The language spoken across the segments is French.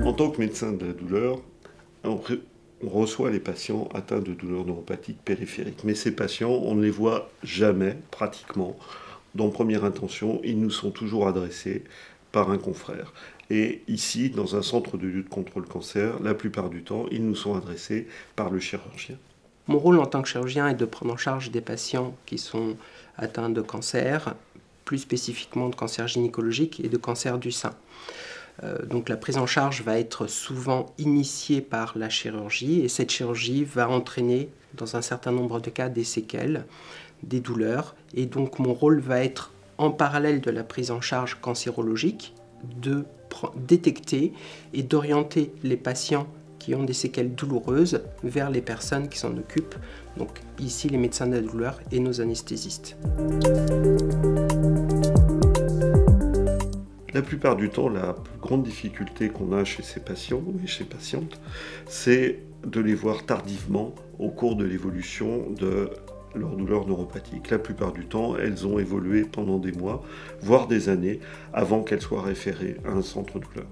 En tant que médecin de la douleur, on reçoit les patients atteints de douleurs neuropathiques périphériques. Mais ces patients, on ne les voit jamais, pratiquement. Dans première intention, ils nous sont toujours adressés par un confrère. Et ici, dans un centre de lutte contre le cancer, la plupart du temps, ils nous sont adressés par le chirurgien. Mon rôle en tant que chirurgien est de prendre en charge des patients qui sont atteints de cancer, plus spécifiquement de cancer gynécologique et de cancer du sein. Donc la prise en charge va être souvent initiée par la chirurgie et cette chirurgie va entraîner dans un certain nombre de cas des séquelles, des douleurs, et donc mon rôle va être en parallèle de la prise en charge cancérologique de détecter et d'orienter les patients qui ont des séquelles douloureuses vers les personnes qui s'en occupent, donc ici les médecins de la douleur et nos anesthésistes. La plupart du temps, la plus grande difficulté qu'on a chez ces patients et chez patientes, c'est de les voir tardivement au cours de l'évolution de leur douleur neuropathique. La plupart du temps, elles ont évolué pendant des mois, voire des années, avant qu'elles soient référées à un centre douleur.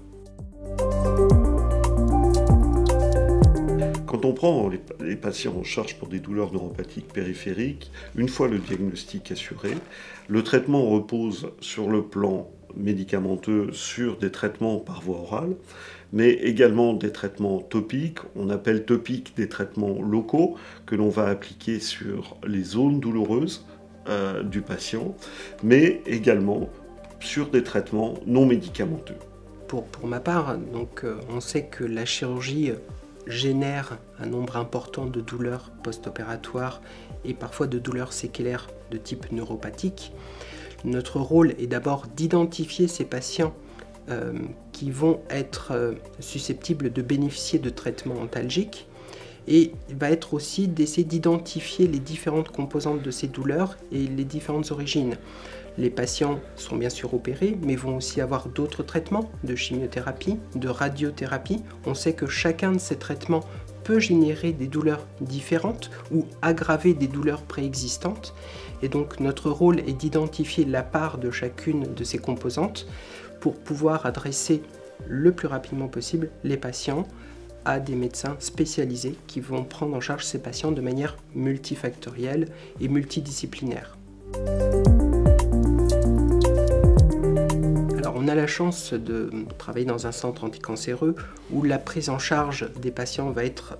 Quand on prend les patients en charge pour des douleurs neuropathiques périphériques, une fois le diagnostic assuré, le traitement repose sur le plan médicamenteux sur des traitements par voie orale, mais également des traitements topiques. On appelle topiques des traitements locaux que l'on va appliquer sur les zones douloureuses du patient, mais également sur des traitements non médicamenteux. Pour ma part, donc, on sait que la chirurgie génère un nombre important de douleurs post-opératoires et parfois de douleurs séquelaires de type neuropathique. Notre rôle est d'abord d'identifier ces patients qui vont être susceptibles de bénéficier de traitements antalgiques et il va être aussi d'essayer d'identifier les différentes composantes de ces douleurs et les différentes origines. Les patients sont bien sûr opérés, mais vont aussi avoir d'autres traitements de chimiothérapie, de radiothérapie. On sait que chacun de ces traitements peut générer des douleurs différentes ou aggraver des douleurs préexistantes. Et donc notre rôle est d'identifier la part de chacune de ces composantes pour pouvoir adresser le plus rapidement possible les patients à des médecins spécialisés qui vont prendre en charge ces patients de manière multifactorielle et multidisciplinaire. Alors on a la chance de travailler dans un centre anticancéreux où la prise en charge des patients va être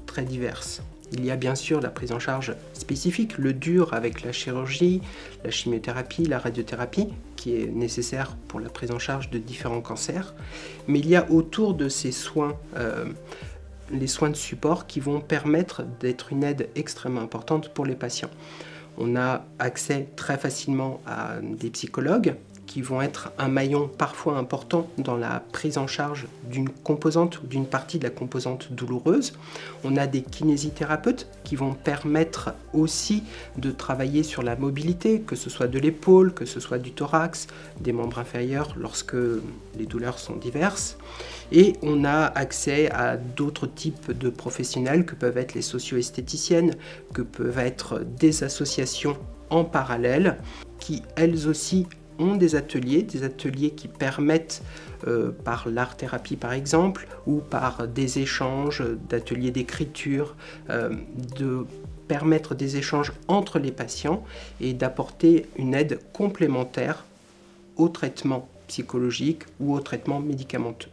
très diverse. Il y a bien sûr la prise en charge spécifique, le dur avec la chirurgie, la chimiothérapie, la radiothérapie, qui est nécessaire pour la prise en charge de différents cancers. Mais il y a autour de ces soins, les soins de support qui vont permettre d'être une aide extrêmement importante pour les patients. On a accès très facilement à des psychologues qui vont être un maillon parfois important dans la prise en charge d'une composante ou d'une partie de la composante douloureuse. On a des kinésithérapeutes qui vont permettre aussi de travailler sur la mobilité, que ce soit de l'épaule, que ce soit du thorax, des membres inférieurs lorsque les douleurs sont diverses. Et on a accès à d'autres types de professionnels que peuvent être les socio-esthéticiennes, que peuvent être des associations en parallèle qui elles aussi ont des ateliers qui permettent, par l'art-thérapie par exemple, ou par des échanges d'ateliers d'écriture, de permettre des échanges entre les patients et d'apporter une aide complémentaire au traitement psychologique ou au traitement médicamenteux.